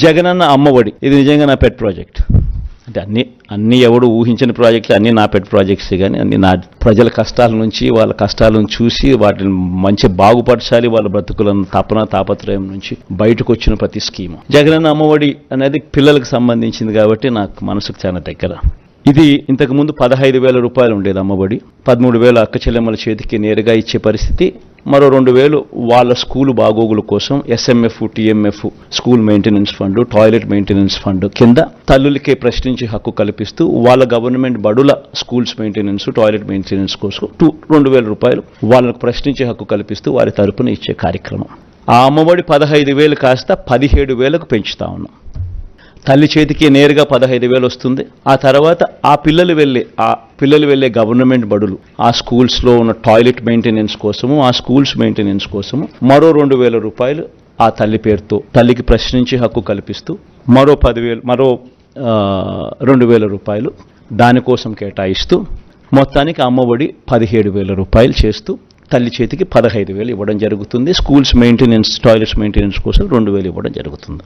జగనన్న అమ్మఒడి, ఇది నిజంగా నా పెట్ ప్రాజెక్ట్. అంటే అన్ని ఎవడు ఊహించిన ప్రాజెక్టులు, అన్నీ నా పెట్ ప్రాజెక్ట్స్, కానీ అన్ని నా ప్రజల కష్టాల నుంచి, వాళ్ళ కష్టాలను చూసి వాటిని మంచి బాగుపరచాలి, వాళ్ళ బ్రతుకులను తాపత్రయం నుంచి బయటకు వచ్చిన ప్రతి స్కీము. జగనన్న అమ్మఒడి అనేది పిల్లలకు సంబంధించింది కాబట్టి నాకు మనసుకు చాలా దగ్గర. ఇది ఇంతకుముందు 15,000 రూపాయలు ఉండేది అమ్మఒడి. 13,000 అక్క చెల్లెమ్మల చేతికి నేరుగా ఇచ్చే పరిస్థితి. మరో 2,000 వాళ్ళ స్కూలు బాగోగుల కోసం SMF, TMF, school maintenance fund, toilet maintenance fund కింద తల్లులకే ప్రశ్నించే హక్కు కల్పిస్తూ వాళ్ళ గవర్నమెంట్ బడుల స్కూల్స్ మెయింటెనెన్స్, టాయిలెట్ మెయింటెనెన్స్ కోసం 2,000 రూపాయలు వాళ్ళకు ప్రశ్నించే హక్కు కల్పిస్తూ వారి తరపున ఇచ్చే కార్యక్రమం. ఆ అమ్మఒడి 15,000 కాస్త 17,000కు పెంచుతా ఉన్నాం. తల్లి చేతికి నేరుగా 15,000 వస్తుంది. ఆ తర్వాత ఆ పిల్లలు వెళ్ళే గవర్నమెంట్ బడులు, ఆ స్కూల్స్లో ఉన్న టాయిలెట్ మెయింటెనెన్స్ కోసము, ఆ స్కూల్స్ మెయింటెనెన్స్ కోసము మరో 2,000 రూపాయలు ఆ తల్లి పేరుతో తల్లికి ప్రశ్నించే హక్కు కల్పిస్తూ మరో 2,000 రూపాయలు దానికోసం కేటాయిస్తూ మొత్తానికి అమ్మఒడి 17,000 రూపాయలు చేస్తూ తల్లి చేతికి 15,000 ఇవ్వడం జరుగుతుంది. స్కూల్స్ మెయింటెనెన్స్, టాయిలెట్స్ మెయింటెనెన్స్ కోసం 2,000 ఇవ్వడం జరుగుతుంది.